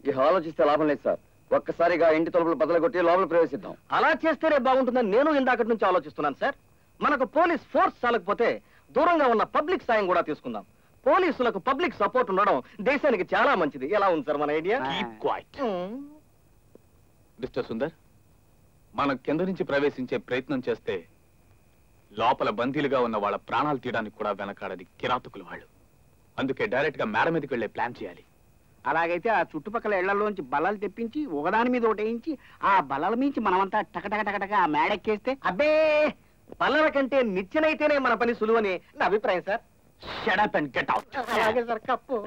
ఇక ఆలోచిస్తే లాభం లేదు సార్. ఒక్కసారిగా ఇంటి తలుపులు బదలగొట్టి లోపల ప్రవేశిద్దాం. అలా చేస్తేనే బాగుంటుందని నేను ఇందాకటి నుంచి ఆలోచిస్తున్నాను సార్. మనకు పోలీస్ ఫోర్స్ చాలకపోతే దూరంగా ఉన్న పబ్లిక్ సాయం కూడా తీసుకుందాం. పోలీసులకు పబ్లిక్ సపోర్ట్ ఉండడం దేశానికి చాలా మంచిది. ఎలా ఉంది సార్ మన ఐడియా? మిస్టర్ సుందర్, మనం కింద నుంచి ప్రవేశించే ప్రయత్నం చేస్తే లోపల బందీలుగా ఉన్న వాళ్ళ ప్రాణాలు తీయడానికి కూడా వెనకాడది కిరాతకులు వాళ్ళు. అందుకే డైరెక్ట్ గా మేడ మీదకి వెళ్లే ప్లాన్ చేయాలి. అలాగైతే ఆ చుట్టుపక్కల ఇళ్లలోంచి బల్లలు తెప్పించి ఒకదాని మీద ఒకటేయించి ఆ బల్లల మించి మనమంతా టకటకటకటగా ఆ మేడెక్కేస్తే అబ్బే, పల్లెల కంటే నిచ్చెనైతేనే మన పని సులువని నా అభిప్రాయం sir. Shut up and get out. అలాగే సార్. కప్పు.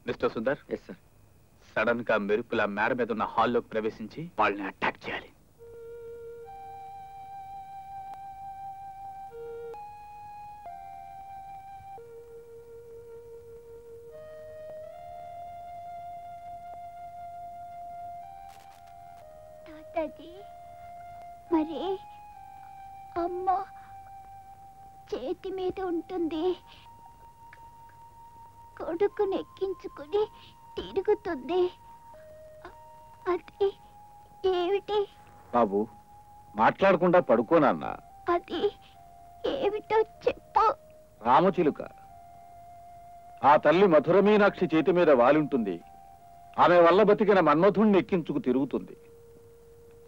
Mister Sundar, yes sir. Sudden గా మెరుపుల మేడ మీద ఉన్న హాల్లోకి ప్రవేశించి వాళ్ళని అటాక్ చేయాలి. మరి అమ్మ చేతి మీద ఉంటుంది, కొడుకుని ఎక్కించుకుని తిరుగుతుంది. అది ఏమిటి బాబు? మాట్లాడకుండా పడుకోనన్నా. అది ఏమిటో చెప్పు. రామచిలుక. ఆ తల్లి మధుర మీనాక్షి చేతి మీద వాలుంటుంది. ఆమె వల్ల బతికిన మన్మధుణ్ణి ఎక్కించుకు తిరుగుతుంది.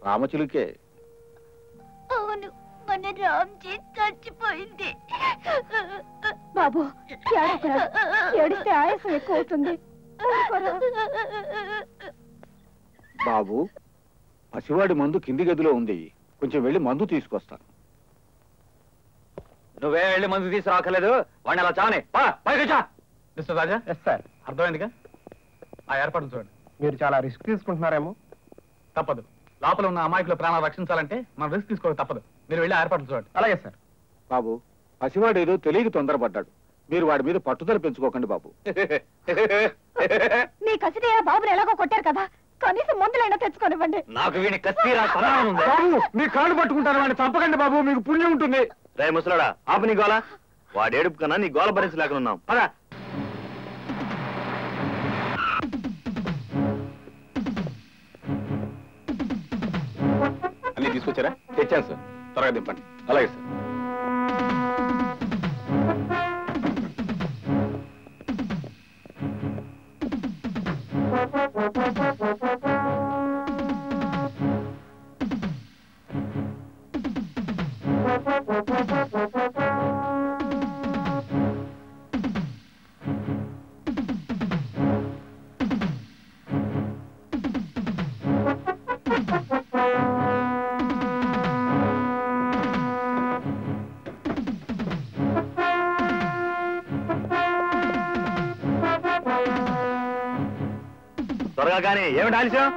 రామచిలుకే. అవును, మన రామ్జీ చచ్చిపోయింది. బాబు ఏడిస్తే ఆయాసం ఎక్కువ అవుతుంది. బాబు, పసివాడి మందు కింది గదిలో ఉంది. కొంచెం వెళ్ళి మందు తీసుకొస్తాను. నువ్వే వెళ్ళి మందు తీసుకురాకలేదు. వాడిని అలా చావనే. మిస్టర్ రాజా, సార్. అర్థమైందిగా? ఆ ఏర్పాట్లు చూడండి. మీరు చాలా రిస్క్ తీసుకుంటున్నారేమో. తప్పదు. లోపల ఉన్న అమాయకుల ప్రాణాలు రక్షించాలంటే మనం రిస్క్ తీసుకోవడం తప్పదు. మీరు వెళ్ళి ఏర్పాట్లు చూడండి. అలాగే సార్. బాబు, పసివాడు ఏదో తెలియక తొందరపడ్డాడు. మీరు వాడి మీద పట్టుదల పెంచుకోకండి బాబు. మీ కసిదే బాబుని ఎలాగో కొట్టారు కదా, కనీసం మందులైనా తెచ్చుకోనివ్వండి. నాకు వీని కస్తీరా సమానం ఉంది. బాబు, మీ కాళ్ళు పట్టుకుంటారు. వాడిని చంపకండి బాబు, మీకు పుణ్యం ఉంటుంది. రే ముసలాడా, ఆపు నీ గోల. వాడు ఏడుపు కన్నా నీ గోల భరించలేక ఉన్నాం. పదా. అన్ని తీసుకొచ్చారా? తెచ్చాను సార్. త్వరగా దింపండి. అలాగే సార్. త్వరగా కానీ. ఏమిటి ఆలస్యం?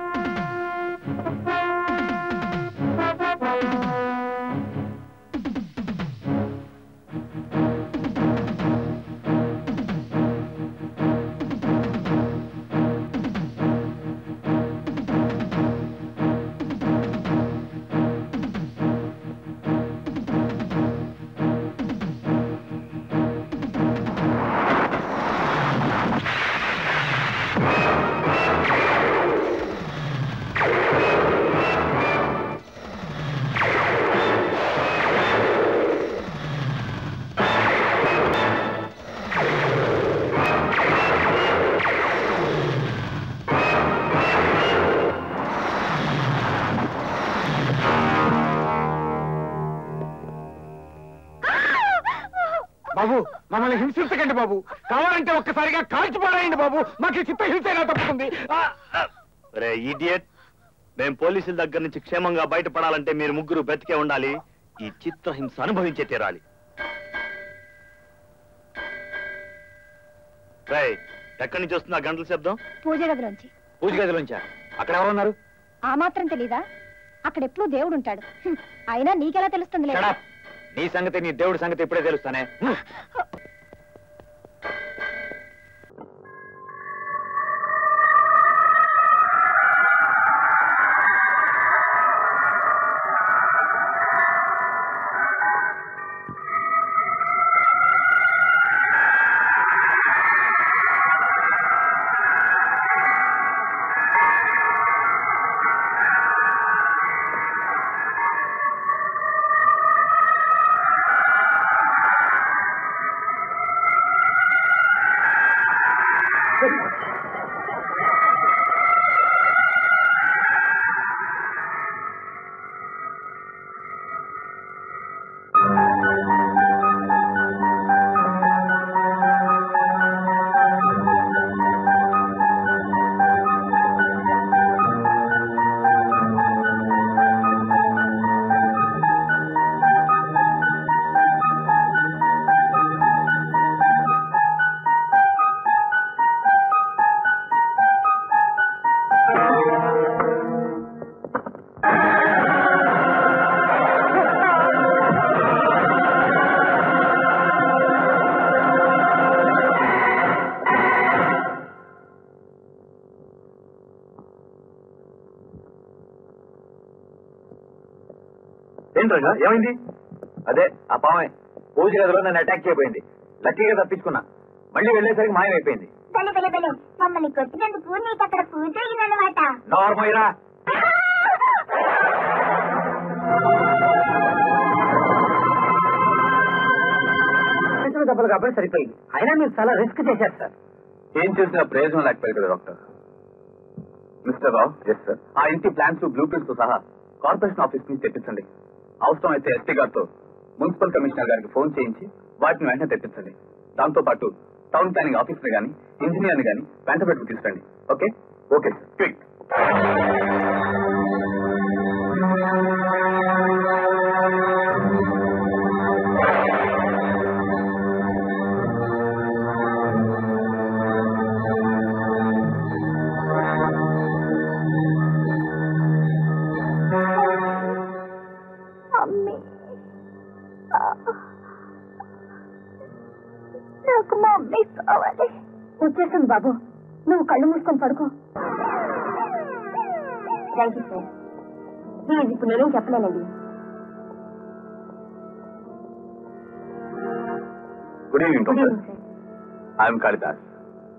బాబు, మమ్మల్ని హింసించకండి బాబు. కావాలంటే ఒక్కసారిగా కాల్చిపారాయండి బాబు. మాకు ఈ చిత్త హింస ఎలా తప్పుతుంది? రే ఇడియట్, మేం పోలీసుల దగ్గర నుంచి క్షేమంగా బయటపడాలంటే మీరు ముగ్గురు బ్రతికే ఉండాలి. ఈ చిత్రహింస అనుభవించే తీరాలి. ఎక్కడి నుంచి వస్తుంది ఆ గంటల శబ్దం? పూజ గదిలోంచి. పూజ గదిలోంచా? అక్కడ ఎవరున్నారు? ఆ మాత్రం తెలీదా? అక్కడ ఎప్పుడూ దేవుడు ఉంటాడు. అయినా నీకెలా తెలుస్తుంది? లేదా నీ సంగతి, నీ దేవుడి సంగతి ఇప్పుడే తెలుస్తానే. ఏంట్రా ఏమైంది? అదే ఆ పామే పూజ గదిలో నన్ను అటాక్ చేయబోయింది. లక్కీగా తప్పించుకున్నా. మళ్ళీ వెళ్ళేసరికి మాయమైపోయింది. మమ్మల్ని కొట్టినందుకు నీకు అక్కడ పూజ అయిందన్నమాట. నార్మల్రా దెబ్బలు కాబట్టి సరిపోయింది. అయినా మీరు చాలా రిస్క్ చేశారు సార్. ఏం చేసినా ప్రయోజనం లేకపోయారు కదా doctor. Mister Rao. Yes sir. ఆ ఇంటి ప్లాన్స్ బ్లూ ప్రింట్స్ తో సహా కార్పొరేషన్ ఆఫీస్ నుంచి తెప్పించండి. అవసరం అయితే ఎస్పీ గారితో మున్సిపల్ కమిషనర్ గారికి ఫోన్ చేయించి వాటిని వెంటనే తెప్పించండి. దాంతో పాటు టౌన్ ప్లానింగ్ ఆఫీసర్ గానీ ఇంజనీర్ ని గానీ వెంట పెట్టుకు తీసుకురండి. ఓకే? Okay sir. క్విక్. నాకు మా మమ్మీ కావాలి. వచ్చేసాను బాబు, నువ్వు కళ్ళు మూసుకొని పడుకో. Thank you sir. ప్లీజ్ ఇప్పుడు నేనేం చెప్పలేనండి. Good evening good doctor. Evening sir. I'm Kalidas.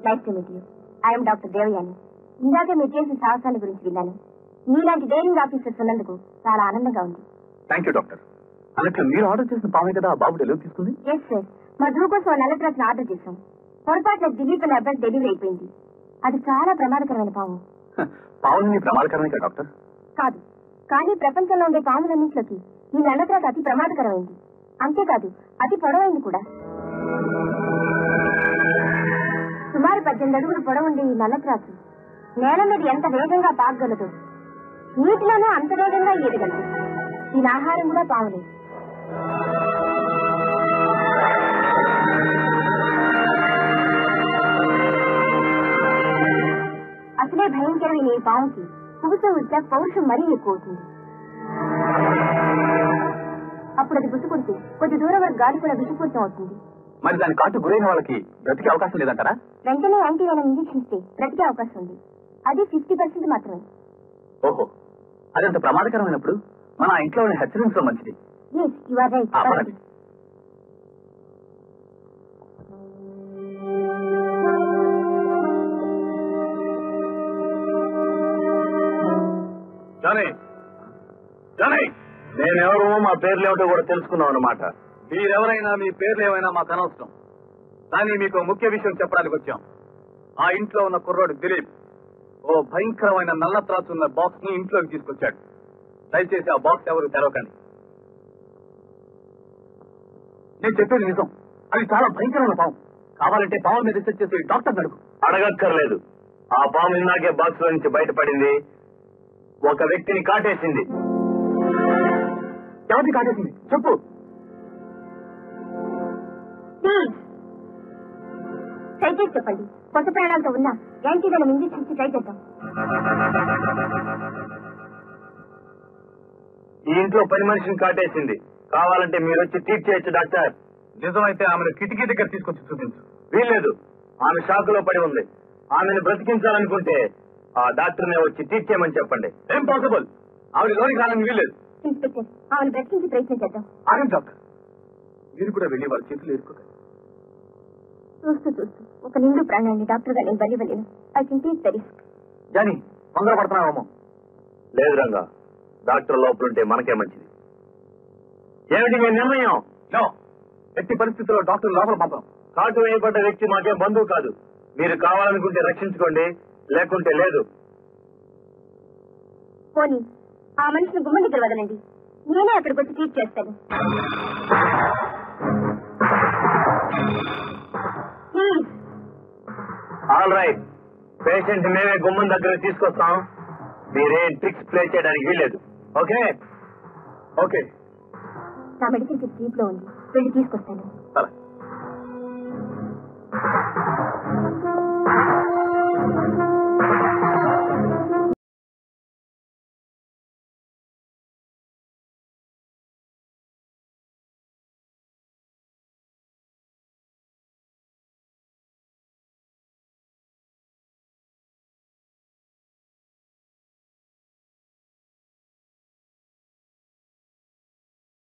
Nice to meet you. I'm doctor Devayani. ఇందాకే మీరు చేసిన సాహసాల గురించి విన్నాను. మీలాంటి డైరింగ్ ఆఫీసర్స్ ఉన్నందుకు చాలా ఆనందంగా ఉంది. Thank you doctor. అన్నట్లు మీరు ఆర్డర్ చేసిన పామే కదా ఆ బాబు డెలివరీ తీసుకుంది? Yes sir. మా ధ్రువ కోసం నల్లత్రాసును ఆర్డర్ చేశాం. పొరపాటున దిలీప్ అనే అబ్బాయి డెలివరీ అయిపోయింది. అది చాలా ప్రమాదకరమైన పాము. పావులని ప్రమాదకరమే కదా డాక్టర్? కాదు, కానీ ప్రపంచంలో ఉండే పాములన్నింటిలోకి ఈ నల్లత్రాస అతి ప్రమాదకరమైంది. అంతేకాదు అతి పొడవైంది కూడా. సుమారు 18 అడుగులు పొడవుండే ఈ నల్లత్రాసు నేల మీద ఎంత వేగంగా పాకగలదో నీటిలోనే అంత వేగంగా ఈదగలదు. దీని ఆహారం కూడా పాములే. అసలే భయంకరమైన ఈ పాముకి పుగుస ఉద్ద పౌరుషం మరీ ఎక్కువ అవుతుంది. అప్పుడు అది బుసుకుంటే కొద్ది దూరం వరకు గాలి కూడా విషపూరితం అవుతుంది. మరి దాని కాటు గురైన వాళ్ళకి బ్రతికే అవకాశం లేదంటారా? వెంటనే యాంటీవెనమ్ ఇంజెక్షన్ ఇస్తే బ్రతికే అవకాశం ఉంది. అది 50% మాత్రమే. ఓహో, అదంత ప్రమాదకరమైనప్పుడు మన ఇంట్లో హెచ్చరించడం మంచిది. Yes, you are right. నేనెవరో మా పేర్లు ఏమిటో కూడా తెలుసుకున్నాం అన్నమాట. మీరెవరైనా మీ పేర్లు ఏమైనా మాకు అనవసరం. కానీ మీకు ముఖ్య విషయం చెప్పడానికి వచ్చాం. ఆ ఇంట్లో ఉన్న కుర్రోడు దిలీప్ ఓ భయంకరమైన నల్ల త్రాసు ఉన్న బాక్స్ ని ఇంట్లోకి తీసుకొచ్చాడు. దయచేసి ఆ బాక్స్ ఎవరు తెరవకండి. నేను చెప్పేది నిజం. అది చాలా భయంకరమైన పాము. కావాలంటే పాము మీద రీసెర్చ్ చేసి డాక్టర్ అడుగు. అడగక్కర్లేదు. ఆ పాము ఇందాకే బాక్స్ లో నుంచి బయటపడింది. ఒక వ్యక్తిని కాటేసింది. ఎవరిని కాటేసింది చెప్పు. ట్రై చేసి చెప్పండి. కొత్త ప్రాణాలతో ఉన్న యాంటీవెనమ్ ఇంజెక్షన్ ఇచ్చి ట్రై చేద్దాం. ఈ ఇంట్లో పని మనిషిని కాటేసింది. కావాలంటే మీరు వచ్చి ట్రీట్ చేయొచ్చు డాక్టర్. నిజమైతే ఆమెను కిటికీ దగ్గర తీసుకొచ్చి చూపించు. వీల్లేదు. ఆమె షాక్ లో పడి ఉంది. ఆమెను బ్రతికించాలనుకుంటే ఆ డాక్టర్నే వచ్చి ట్రీట్ చేయమని చెప్పండి. ఇంపాసిబుల్. ఆవిడ లోనికి రావడానికి వీల్లేదు. ఇన్స్పెక్టర్, ఆమెను బ్రతికించి ప్రయత్నం చేద్దాం. ఆగండి డాక్టర్. మీరు కూడా వెళ్ళి వాళ్ళ చేతులు ఏరుకోకండి. చూస్తూ చూస్తూ ఒక నిండు ప్రాణాన్ని డాక్టర్ గా నేను బలివ్వలేను. I can take the risk. Johnny, తొందరపడుతున్నావేమో. లేదు రంగా, డాక్టర్ లోపలుంటే మనకే మంచిది. ఏమిటి మీ నిర్ణయం? నో, ఎట్టి పరిస్థితుల్లో డాక్టర్ లోపల పంపం. కాటు వేయబడ్డ వ్యక్తి మాకేం బంధువు కాదు. మీరు కావాలనుకుంటే రక్షించుకోండి, లేకుంటే లేదు. పోనీ ఆ మనిషిని గుమ్మ దగ్గర వదలండి. నేనే అక్కడికి వచ్చి ట్రీట్ చేస్తాను. All right. పేషెంట్ మేమే గుమ్మం దగ్గర తీసుకొస్తాం. మీరేం ట్రిక్స్ ప్లే చేయడానికి వీల్లేదు. ఓకే? ఓకే. నా మెడిసిన్ కిట్ జీప్ లో ఉంది, వెళ్ళి తీసుకొస్తాను. సరే.